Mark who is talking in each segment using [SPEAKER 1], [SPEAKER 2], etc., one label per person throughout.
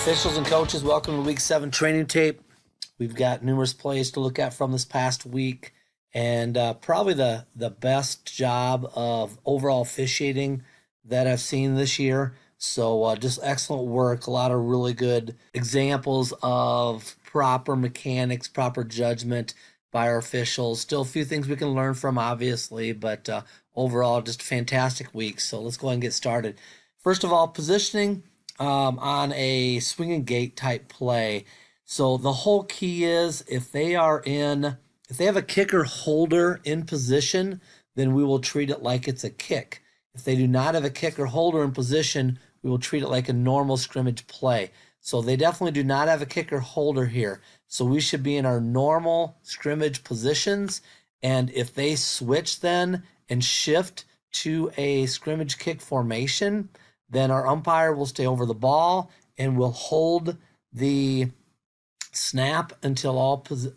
[SPEAKER 1] Officials and coaches, welcome to Week 7 training tape. We've got numerous plays to look at from this past week, and probably the best job of overall officiating that I've seen this year. So just excellent work, a lot of really good examples of proper mechanics, proper judgment by our officials. Still a few things we can learn from, obviously, but overall just a fantastic week. So let's go ahead and get started. First of all, positioning on a swing and gate type play. So the whole key is if they have a kicker holder in position, then we will treat it like it's a kick. If they do not have a kicker holder in position, we will treat it like a normal scrimmage play. So they definitely do not have a kicker holder here. So we should be in our normal scrimmage positions. And if they switch then and shift to a scrimmage kick formation, then our umpire will stay over the ball and will hold the snap until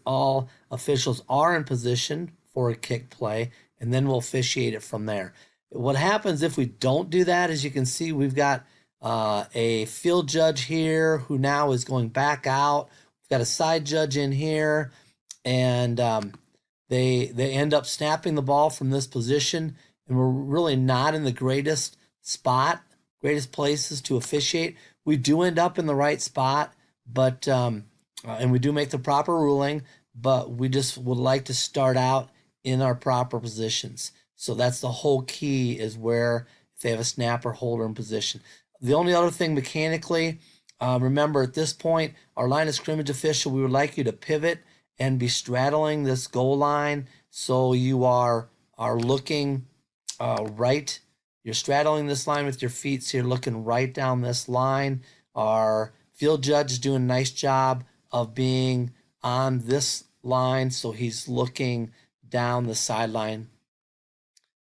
[SPEAKER 1] all officials are in position for a kick play, and then we'll officiate it from there. What happens if we don't do that, as you can see, we've got a field judge here who now is going back out. We've got a side judge in here, and they end up snapping the ball from this position, and we're really not in the greatest places to officiate. We do end up in the right spot, but and we do make the proper ruling, but we just would like to start out in our proper positions. So that's the whole key, is where if they have a snapper holder in position. The only other thing mechanically, remember at this point, our line of scrimmage official, we would like you to pivot and be straddling this goal line. So you are looking right. You're straddling this line with your feet, so you're looking right down this line. Our field judge is doing a nice job of being on this line, so he's looking down the sideline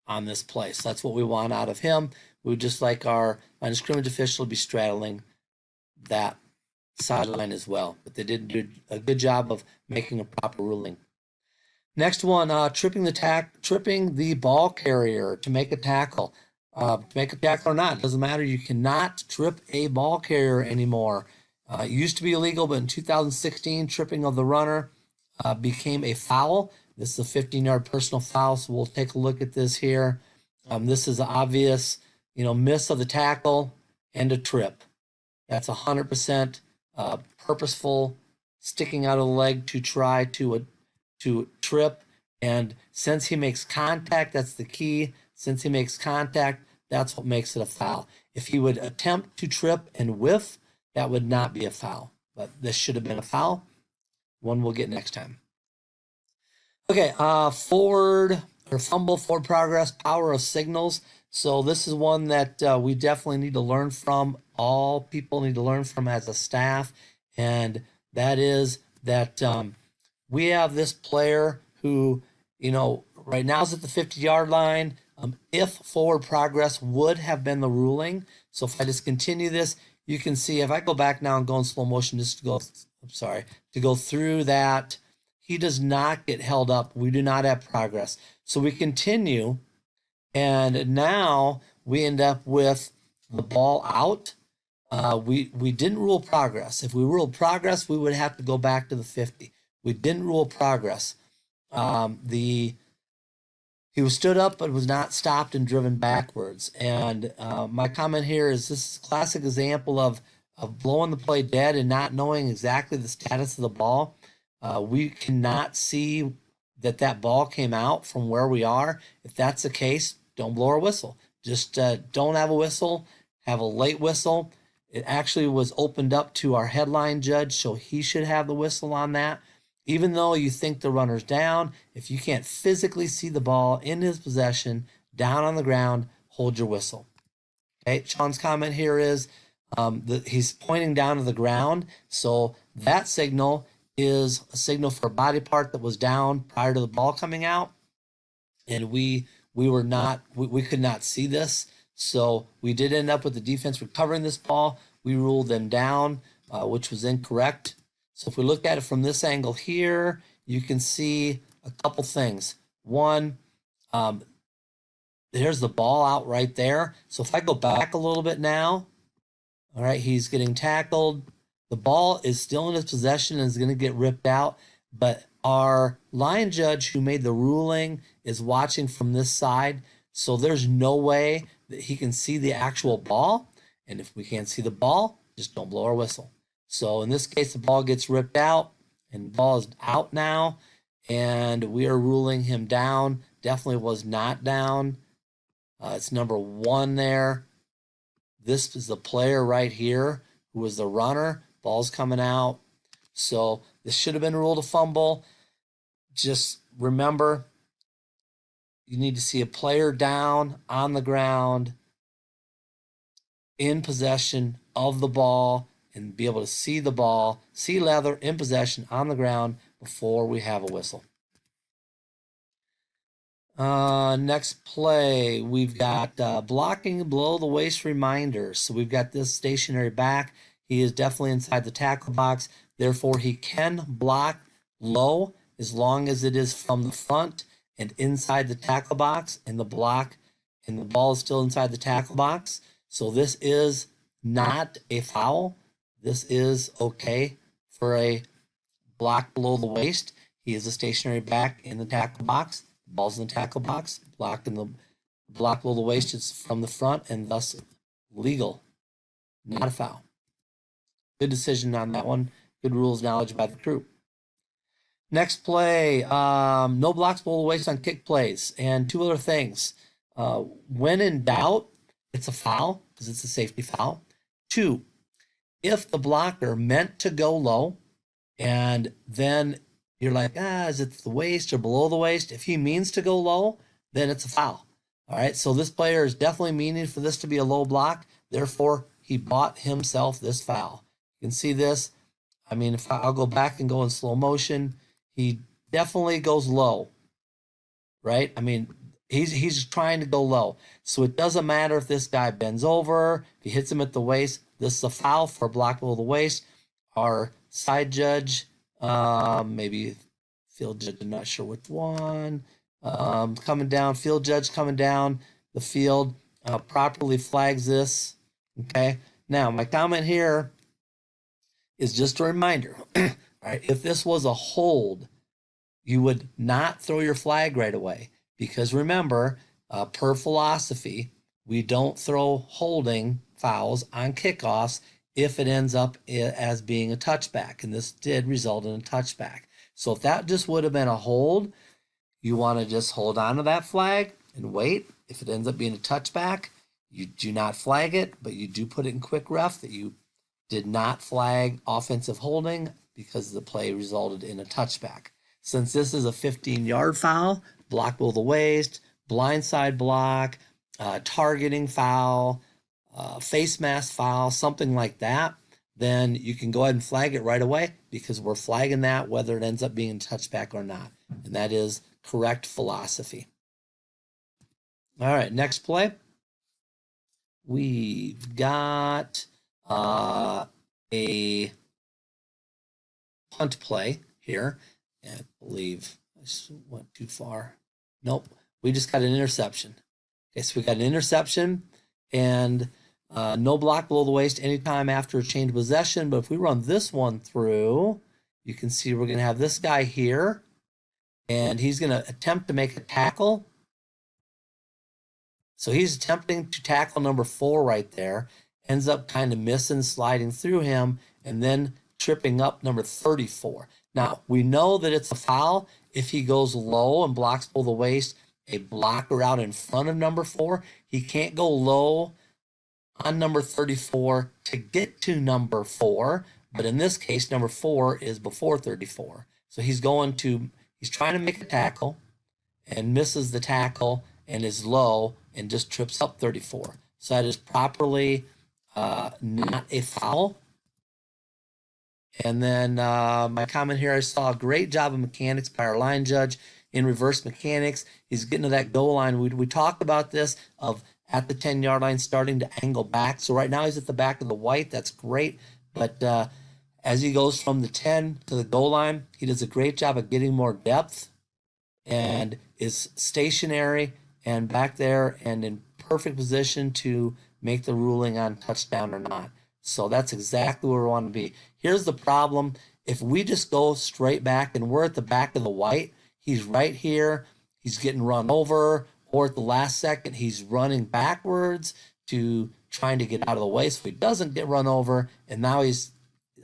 [SPEAKER 1] on this play. So that's what we want out of him. We would just like our line of scrimmage official to be straddling that sideline as well. But they did do a good job of making a proper ruling. Next one, tripping the ball carrier to make a tackle. To make a tackle or not, it doesn't matter. You cannot trip a ball carrier anymore. It used to be illegal, but in 2016, tripping of the runner became a foul. This is a 15-yard personal foul, so we'll take a look at this here. This is an obvious, miss of the tackle and a trip. That's 100% purposeful sticking out of the leg to try to trip. And since he makes contact, that's the key. Since he makes contact, that's what makes it a foul. If he would attempt to trip and whiff, that would not be a foul. But this should have been a foul. One we'll get next time. Okay, forward progress, power of signals. So this is one that we definitely need to learn from. All people need to learn from as a staff. And that is that we have this player who, right now is at the 50-yard line. If forward progress would have been the ruling. So if I just continue this, you can see if I go back now and go in slow motion just to go through that, he does not get held up. We do not have progress. So we continue, and now we end up with the ball out. We didn't rule progress. If we ruled progress, we would have to go back to the 50. We didn't rule progress. He was stood up, but was not stopped and driven backwards. And my comment here is this is a classic example of blowing the play dead and not knowing exactly the status of the ball. We cannot see that ball came out from where we are. If that's the case, don't blow our whistle. Just don't have a whistle, have a late whistle. It actually was opened up to our headline judge, so he should have the whistle on that. Even though you think the runner's down, if you can't physically see the ball in his possession, down on the ground, hold your whistle. Okay, Sean's comment here is he's pointing down to the ground, so that signal is a signal for a body part that was down prior to the ball coming out, and we could not see this, so we did end up with the defense recovering this ball. We ruled them down, which was incorrect. So if we look at it from this angle here, you can see a couple things. One, there's the ball out right there. So if I go back a little bit now, all right, he's getting tackled. The ball is still in his possession and is going to get ripped out, but our line judge who made the ruling is watching from this side, so there's no way that he can see the actual ball. And if we can't see the ball, just don't blow our whistle. So in this case, the ball gets ripped out, and the ball is out now, and we are ruling him down. Definitely was not down. It's number 1 there. This is the player right here who was the runner. Ball's coming out. So this should have been ruled a fumble. Just remember, you need to see a player down on the ground in possession of the ball and be able to see the ball, see leather in possession on the ground before we have a whistle. Next play, we've got blocking below the waist reminder. So we've got this stationary back. He is definitely inside the tackle box. Therefore, he can block low as long as it is from the front and inside the tackle box, and the ball is still inside the tackle box. So this is not a foul. This is okay for a block below the waist. He is a stationary back in the tackle box. Ball's in the tackle box. Block below the waist is from the front, and thus legal. Not a foul. Good decision on that one. Good rules knowledge by the crew. Next play, no blocks below the waist on kick plays. And 2 other things. When in doubt, it's a foul because it's a safety foul. 2, if the blocker meant to go low and then you're like, is it the waist or below the waist? If he means to go low, then it's a foul. All right, so this player is definitely meaning for this to be a low block. Therefore, he bought himself this foul. You can see this. I mean, if I'll go back and go in slow motion, he definitely goes low, right? I mean, he's trying to go low. So it doesn't matter if this guy bends over, if he hits him at the waist. This is a foul for a block below the waist. Our side judge, maybe field judge, I'm not sure which one, coming down, field judge coming down the field, properly flags this. Okay. Now, my comment here is just a reminder. All right, if this was a hold, you would not throw your flag right away because remember, per philosophy, we don't throw holding fouls on kickoffs if it ends up as being a touchback, and this did result in a touchback. So if that just would have been a hold, you want to just hold on to that flag and wait. If it ends up being a touchback, you do not flag it, but you do put it in quick ref that you did not flag offensive holding because the play resulted in a touchback. Since this is a 15-yard foul, block below the waist, blindside block, targeting foul, face mask foul, something like that, then you can go ahead and flag it right away because we're flagging that whether it ends up being a touchback or not. And that is correct philosophy. All right, next play. We've got a punt play here. I believe I just went too far. Nope, we just got an interception. Okay, so we got an interception and no block below the waist anytime after a change of possession. But if we run this one through, you can see we're going to have this guy here, and he's going to attempt to make a tackle. So he's attempting to tackle number 4 right there, ends up kind of missing, sliding through him, and then tripping up number 34. Now, we know that it's a foul if he goes low and blocks below the waist, a blocker out in front of number 4. He can't go low on number 34 to get to number 4, but in this case, number 4 is before 34. So he's trying to make a tackle and misses the tackle and is low and just trips up 34. So that is properly not a foul. And then my comment here, I saw a great job of mechanics by our line judge in reverse mechanics. He's getting to that goal line. We talked about this of at the 10-yard line starting to angle back. So right now he's at the back of the white. That's great. But as he goes from the 10 to the goal line, he does a great job of getting more depth and is stationary and back there and in perfect position to make the ruling on touchdown or not. So that's exactly where we want to be. Here's the problem. If we just go straight back and we're at the back of the white, he's right here, he's getting run over, or at the last second, he's running backwards to trying to get out of the way so he doesn't get run over, and now his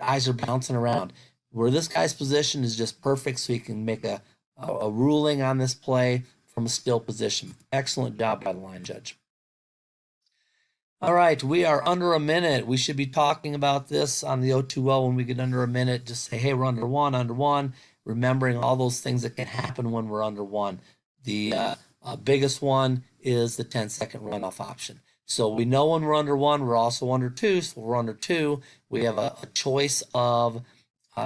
[SPEAKER 1] eyes are bouncing around. Where this guy's position is just perfect so he can make a ruling on this play from a still position. Excellent job by the line judge. All right, we are under a minute. We should be talking about this on the O2O when we get under a minute. Just say, hey, we're under one, remembering all those things that can happen when we're under one. The biggest one is the 10-second runoff option. So we know when we're under one, we're also under two. So we're under two. We have a choice of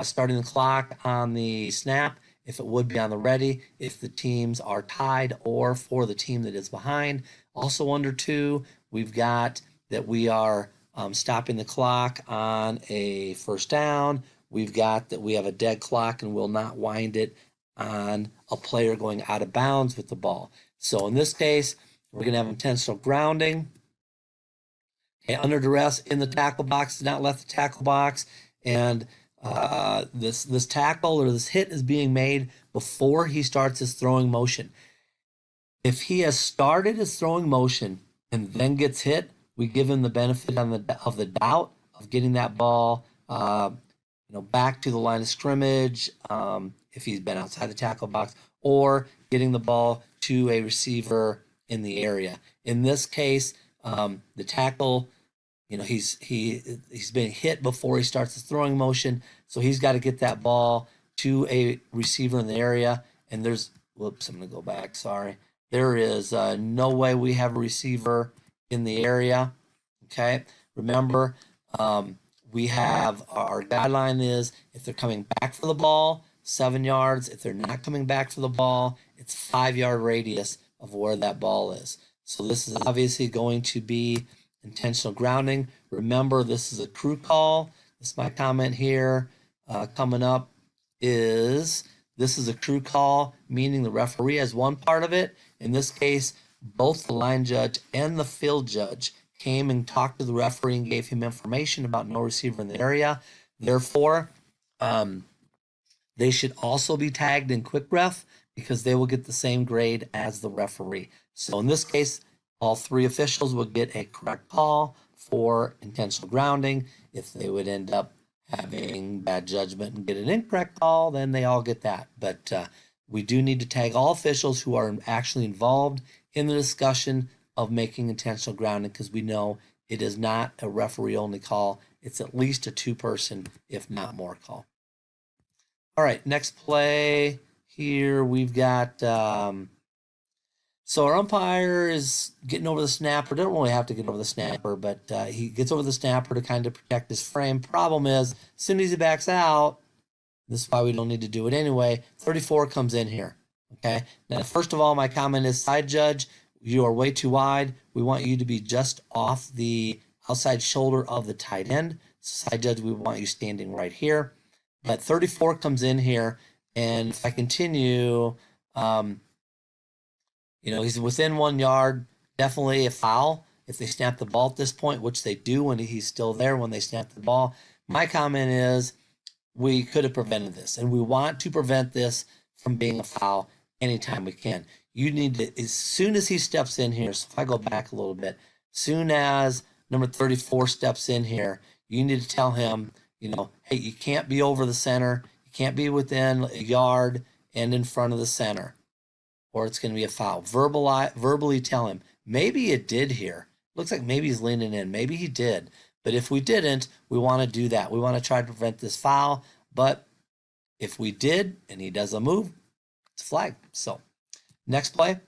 [SPEAKER 1] starting the clock on the snap, if it would be on the ready, if the teams are tied, or for the team that is behind. Also under two, we've got that we are stopping the clock on a first down. We've got that we have a dead clock and will not wind it on a player going out of bounds with the ball. So in this case, we're going to have intentional grounding. Okay, under duress in the tackle box, did not left the tackle box, and this tackle or this hit is being made before he starts his throwing motion. If he has started his throwing motion and then gets hit, we give him the benefit of the doubt of getting that ball back to the line of scrimmage if he's been outside the tackle box, or getting the ball to a receiver in the area. In this case, the tackle, he's been hit before he starts his throwing motion, so he's got to get that ball to a receiver in the area. And there's, whoops, I'm going to go back, sorry. There is no way we have a receiver in the area, okay? Remember, we have, our guideline is if they're coming back for the ball, 7 yards. If they're not coming back for the ball, it's 5-yard radius of where that ball is. So this is obviously going to be intentional grounding. Remember, this is a crew call. This is my comment here. Coming up is this is a crew call, meaning the referee has one part of it. In this case, both the line judge and the field judge came and talked to the referee and gave him information about no receiver in the area. Therefore, they should also be tagged in quick ref because they will get the same grade as the referee. So in this case, all three officials would get a correct call for intentional grounding. If they would end up having bad judgment and get an incorrect call, then they all get that. But we do need to tag all officials who are actually involved in the discussion of making intentional grounding, because we know it is not a referee-only call. It's at least a two-person, if not more, call. All right, next play here we've got, so our umpire is getting over the snapper. Don't really have to get over the snapper, but he gets over the snapper to kind of protect his frame. Problem is, as soon as he backs out, this is why we don't need to do it anyway, 34 comes in here, okay? Now, first of all, my comment is side judge, you are way too wide. We want you to be just off the outside shoulder of the tight end. So side judge, we want you standing right here. But 34 comes in here, and if I continue, he's within 1 yard, definitely a foul. If they snap the ball at this point, which they do when he's still there when they snap the ball. My comment is we could have prevented this, and we want to prevent this from being a foul anytime we can. You need to, as soon as he steps in here, so if I go back a little bit, soon as number 34 steps in here, you need to tell him, hey, you can't be over the center, you can't be within a yard and in front of the center, or it's going to be a foul. Verbally tell him. Maybe it did here. Looks like maybe he's leaning in. Maybe he did. But if we didn't, we want to do that. We want to try to prevent this foul. But if we did and he does a move, it's a flag. So next play.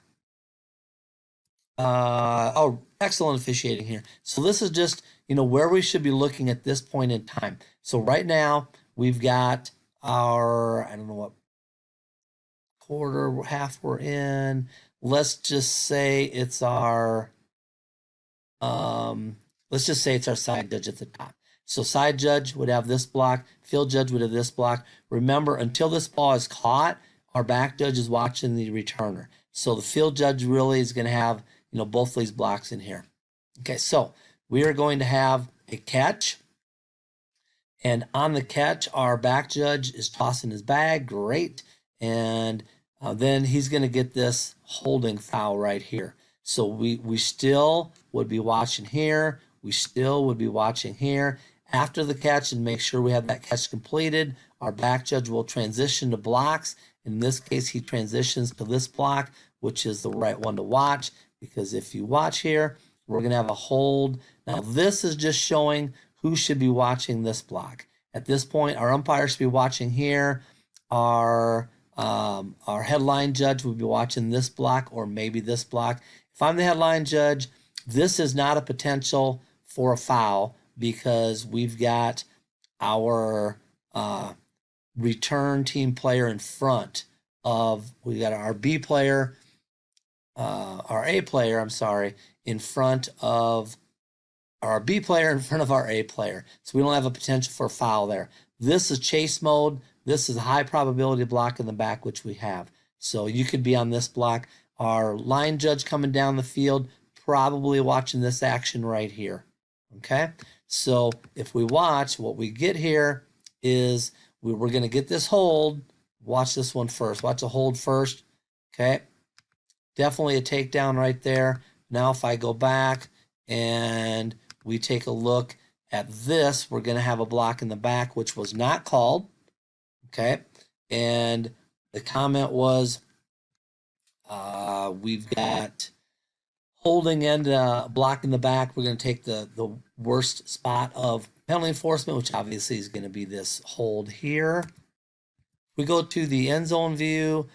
[SPEAKER 1] Excellent officiating here. So this is just, where we should be looking at this point in time. So right now we've got our, I don't know what quarter, half we're in. Let's just say it's our, side judge at the top. So side judge would have this block, field judge would have this block. Remember, until this ball is caught, our back judge is watching the returner. So the field judge really is going to have, both these blocks in here. Okay, so we are going to have a catch. And on the catch, our back judge is tossing his bag. Great. And then he's going to get this holding foul right here. So we still would be watching here. We still would be watching here. After the catch, and make sure we have that catch completed, our back judge will transition to blocks. In this case, he transitions to this block, which is the right one to watch, because if you watch here, we're going to have a hold. Now, this is just showing who should be watching this block. At this point, our umpire should be watching here. Our headline judge would be watching this block or maybe this block. If I'm the headline judge, this is not a potential for a foul because we've got our return team player in front of, we got our B player, our A player, I'm sorry, in front of our B player in front of our A player. So we don't have a potential for a foul there. This is chase mode. This is a high probability block in the back, which we have. So you could be on this block. Our line judge coming down the field, probably watching this action right here. Okay? So if we watch, what we get here is we're going to get this hold. Watch this one first. Watch the hold first. Okay? Definitely a takedown right there. Now if I go back and we take a look at this, we're going to have a block in the back, which was not called. Okay. And the comment was, we've got holding and block in the back. We're going to take the worst spot of penalty enforcement, which obviously is going to be this hold here. We go to the end zone view,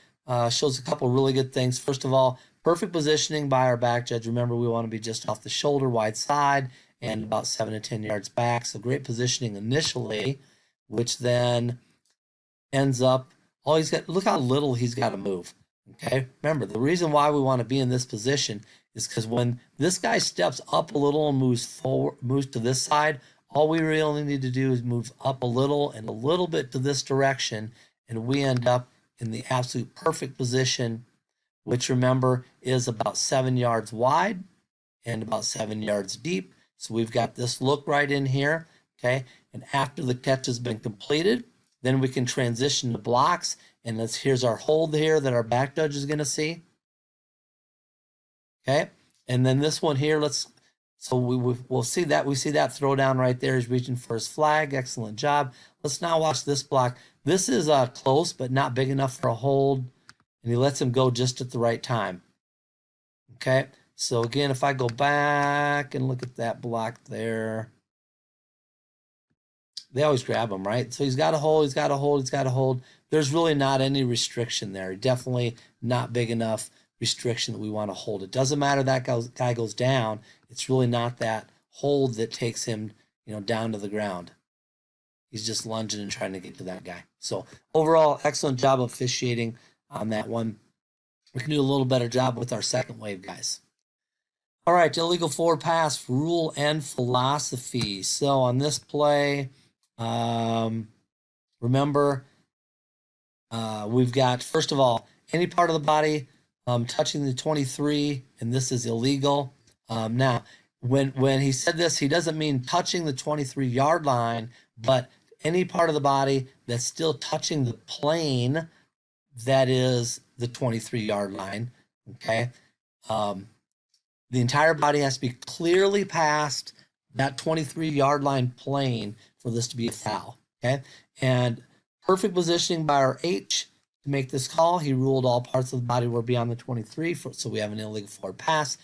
[SPEAKER 1] shows a couple really good things. First of all, perfect positioning by our back judge. Remember, we want to be just off the shoulder, wide side, and about 7 to 10 yards back. So great positioning initially, which then ends up, all he's got, look how little he's got to move. Okay, remember, the reason why we want to be in this position is because when this guy steps up a little and moves forward, moves to this side, all we really need to do is move up a little and a little bit to this direction, and we end up in the absolute perfect position, which remember is about 7 yards wide and about 7 yards deep. So we've got this look right in here, okay? And after the catch has been completed, then we can transition to blocks, and here's our hold here that our back judge is going to see, okay? And then this one here, we'll see that. We see that throw down right there. He's reaching for his flag. Excellent job. Let's now watch this block. This is close, but not big enough for a hold, and he lets him go just at the right time, okay? So again, if I go back and look at that block there, they always grab him, right? So he's got a hold, he's got a hold, he's got a hold. There's really not any restriction there. Definitely not big enough restriction that we want to hold. It doesn't matter that guy goes down. It's really not that hold that takes him, down to the ground. He's just lunging and trying to get to that guy. So overall, excellent job of officiating on that one. We can do a little better job with our second wave, guys. All right, illegal forward pass rule and philosophy. So on this play, remember, we've got, first of all, any part of the body touching the 23, and this is illegal. Now, when he said this, he doesn't mean touching the 23-yard line, but any part of the body that's still touching the plane that is the 23-yard line, okay? The entire body has to be clearly past that 23-yard line plane for this to be a foul, okay? And perfect positioning by our H to make this call. He ruled all parts of the body were beyond the 23, so we have an illegal forward pass.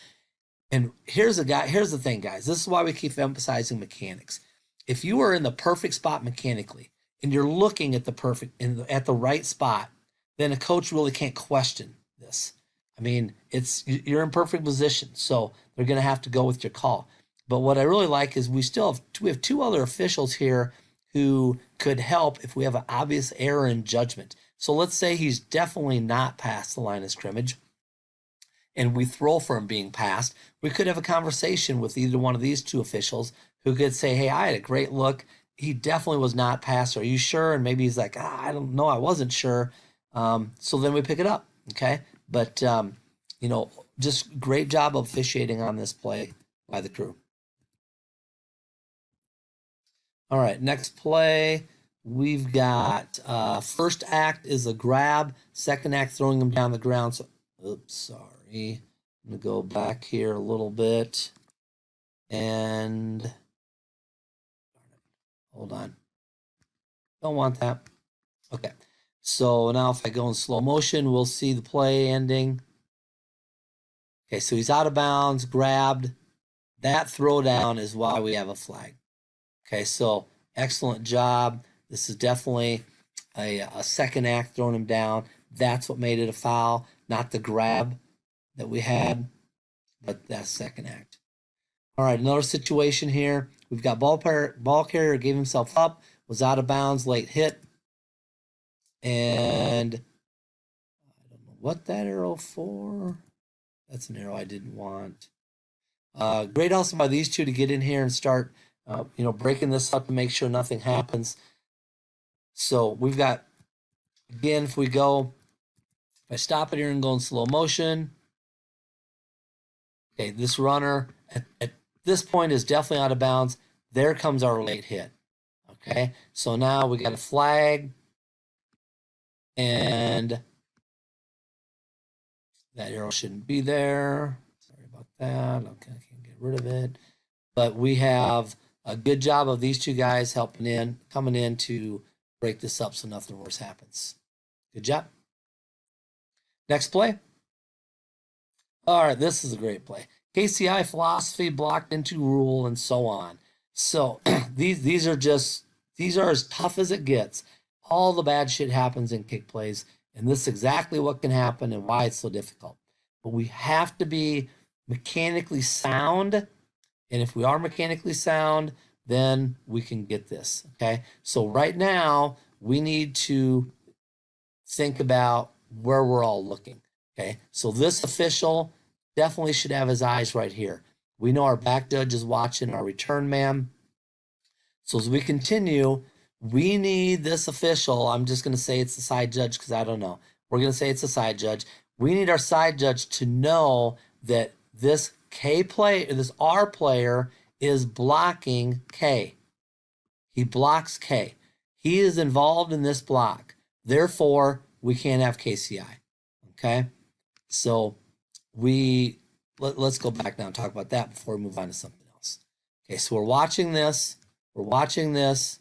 [SPEAKER 1] And here's the thing, guys. This is why we keep emphasizing mechanics. If you are in the perfect spot mechanically and you're looking at the right spot, then a coach really can't question this. I mean, you're in perfect position, so they're going to have to go with your call. But what I really like is we have two other officials here who could help if we have an obvious error in judgment. So let's say he's definitely not past the line of scrimmage, and we throw for him being passed. We could have a conversation with either one of these two officials who could say, hey, I had a great look. He definitely was not passed. Are you sure? And maybe he's like, I don't know. I wasn't sure. So then we pick it up, okay? But, just great job of officiating on this play by the crew. All right, next play. We've got first act is a grab, second act throwing him down the ground. So, oops, sorry. I'm going to go back here a little bit. And hold on. Don't want that. Okay. So now if I go in slow motion, we'll see the play ending. Okay, so he's out of bounds, grabbed. That throwdown is why we have a flag. Okay, so excellent job. This is definitely a second act throwing him down. That's what made it a foul, not the grab that we had, but that second act. All right, another situation here. We've got ball carrier gave himself up, was out of bounds, late hit. And I don't know what that arrow for. That's an arrow I didn't want. Great also by these two to get in here and start, breaking this up to make sure nothing happens. So we've got, again, if I stop it here and go in slow motion. Okay, this runner at this point is definitely out of bounds. There comes our late hit. Okay, so now we got a flag. And that arrow shouldn't be there. Sorry about that. Okay, I can get rid of it. But we have a good job of these two guys coming in to break this up so nothing worse happens. Good job. Next play. All right, this is a great play. KCI philosophy blocked into rule and so on. So these are as tough as it gets. All the bad shit happens in kick plays, and this is exactly what can happen and why it's so difficult. But we have to be mechanically sound, and if we are mechanically sound, then we can get this, okay? So right now, we need to think about where we're all looking, okay? So this official definitely should have his eyes right here. We know our back judge is watching our return man. So as we continue, we need this official. I'm just going to say it's the side judge because I don't know. We're going to say it's a side judge. We need our side judge to know that this this R player is blocking K. He blocks K. He is involved in this block. Therefore, we can't have KCI. Okay? So let's go back now and talk about that before we move on to something else. Okay, so we're watching this. We're watching this.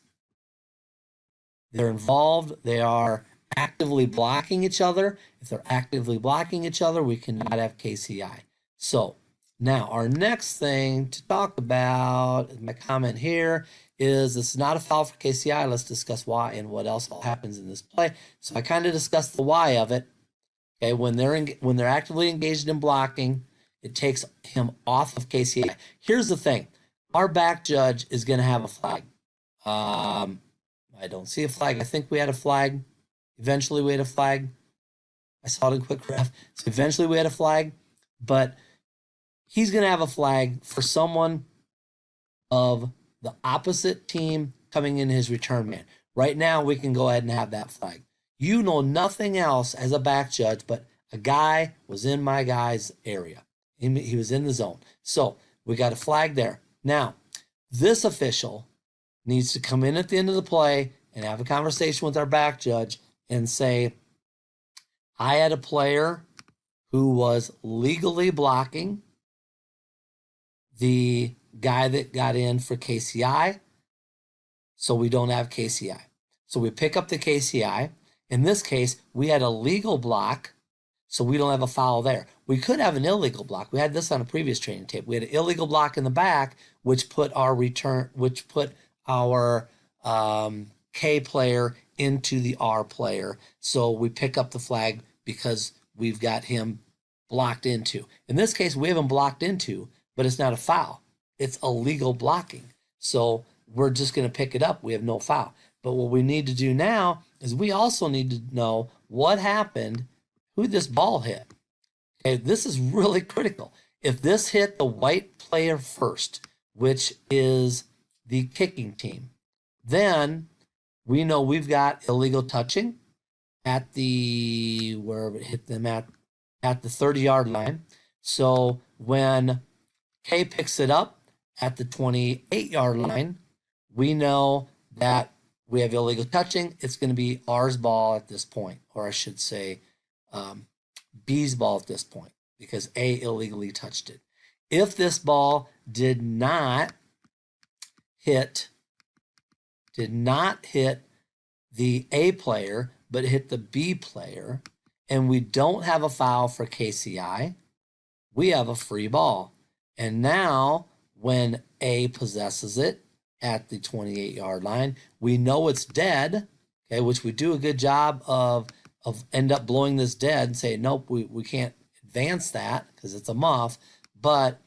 [SPEAKER 1] They're involved. They are actively blocking each other. If they're actively blocking each other, we cannot have KCI. So now our next thing to talk about, my comment here, is this is not a foul for KCI. Let's discuss why and what else all happens in this play. So I kind of discussed the why of it. Okay, when they're actively engaged in blocking, it takes him off of KCI. Here's the thing. Our back judge is going to have a flag. I don't see a flag. I think we had a flag. Eventually we had a flag. I saw it in quick ref. So eventually we had a flag. But he's going to have a flag for someone of the opposite team coming in his return man. Right now we can go ahead and have that flag. You know nothing else as a back judge, but a guy was in my guy's area. He was in the zone. So we got a flag there. Now, this official needs to come in at the end of the play and have a conversation with our back judge and say, I had a player who was legally blocking the guy that got in for KCI, so we don't have KCI. So we pick up the KCI. In this case, we had a legal block, so we don't have a foul there. We could have an illegal block. We had this on a previous training tape. We had an illegal block in the back, which put our K player into the R player. So we pick up the flag because we've got him blocked into. In this case, we have him blocked into, but it's not a foul. It's illegal blocking. So we're just going to pick it up. We have no foul. But what we need to do now is we also need to know what happened, who this ball hit. Okay, this is really critical. If this hit the white player first, which is the kicking team, then we know we've got illegal touching at wherever it hit them at the 30-yard line. So when K picks it up at the 28-yard line, we know that we have illegal touching. It's going to be R's ball at this point, or I should say B's ball at this point, because A illegally touched it. If this ball did not hit the A player, but hit the B player, and we don't have a foul for KCI, we have a free ball. And now when A possesses it at the 28-yard line, we know it's dead, okay, which we do a good job of end up blowing this dead and say, nope, we can't advance that because it's a muff. But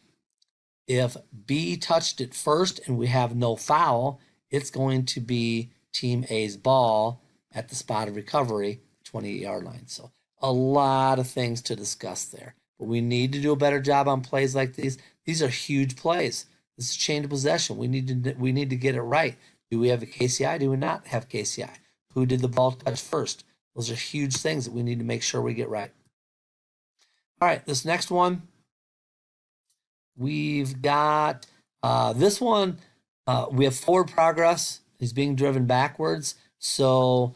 [SPEAKER 1] if B touched it first and we have no foul, it's going to be Team A's ball at the spot of recovery, 28-yard line. So a lot of things to discuss there. But we need to do a better job on plays like these. These are huge plays. This is change of possession. We need to get it right. Do we have a KCI? Do we not have KCI? Who did the ball touch first? Those are huge things that we need to make sure we get right. All right, this next one, we've got this one. We have forward progress. He's being driven backwards. So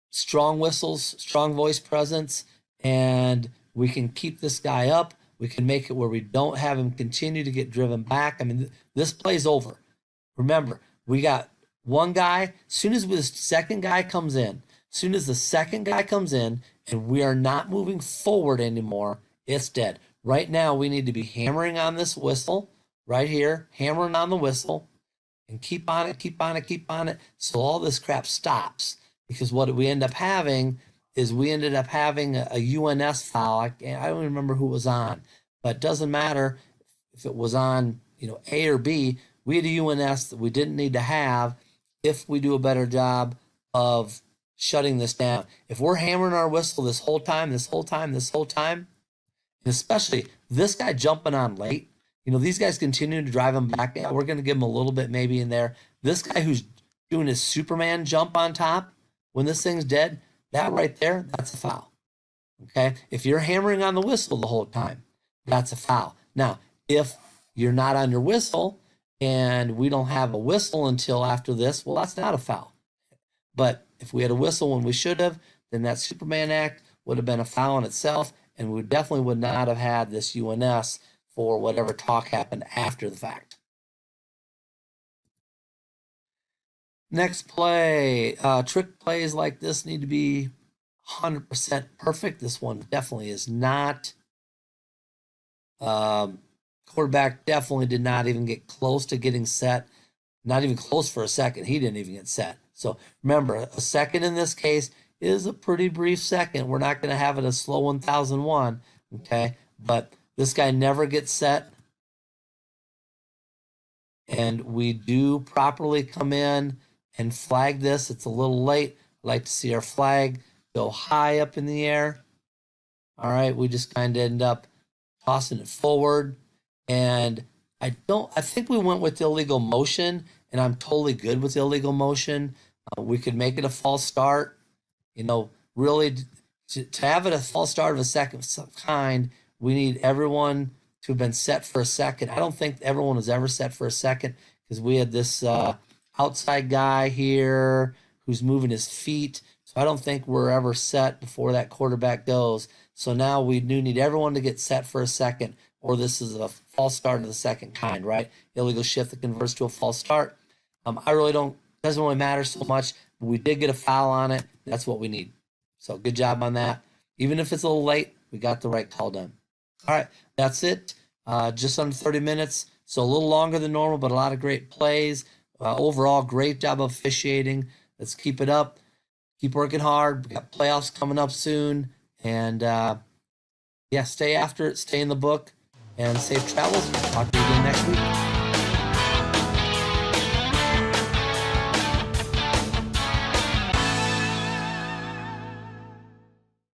[SPEAKER 1] strong whistles, strong voice presence, and we can keep this guy up. We can make it where we don't have him continue to get driven back. I mean, this play's over. Remember, we got one guy. As soon as the second guy comes in, and we are not moving forward anymore, it's dead. Right now, we need to be hammering on this whistle right here, hammering on the whistle, and keep on it, so all this crap stops. Because what we end up having is we ended up having a UNS foul. I don't remember who it was on, but it doesn't matter if it was on, A or B. We had a UNS that we didn't need to have if we do a better job of shutting this down. If we're hammering our whistle this whole time, and especially this guy jumping on late, these guys continue to drive him back. Yeah, we're going to give him a little bit maybe in there. This guy who's doing his Superman jump on top, when this thing's dead, that right there, that's a foul. Okay? If you're hammering on the whistle the whole time, that's a foul. Now, if you're not on your whistle and we don't have a whistle until after this, well, that's not a foul. But if we had a whistle when we should have, then that Superman act would have been a foul in itself, and we definitely would not have had this UNS for whatever talk happened after the fact. Next play, trick plays like this need to be 100% perfect. This one definitely is not. Quarterback definitely did not even get close to getting set. Not even close for a second. He didn't even get set. So remember, a second in this case is a pretty brief second. We're not going to have it a slow 1001, okay? But this guy never gets set. And we do properly come in and flag this. It's a little late. I'd like to see our flag go high up in the air. All right, we just kind of end up tossing it forward. And I think we went with illegal motion, and I'm totally good with illegal motion. We could make it a false start. Really, to have it a false start of a second kind, we need everyone to have been set for a second. I don't think everyone was ever set for a second, because we had this outside guy here who's moving his feet. So I don't think we're ever set before that quarterback goes. So now we do need everyone to get set for a second, or this is a false start of the second kind, right? Illegal shift that converts to a false start. Doesn't really matter so much, but we did get a foul on it. That's what we need. So good job on that. Even if it's a little late, we got the right call done. All right, that's it. Just under 30 minutes, so a little longer than normal, but a lot of great plays. Overall, great job of officiating. Let's keep it up. Keep working hard. We got playoffs coming up soon. And, stay after it. Stay in the book. And safe travels. Talk to you again next week.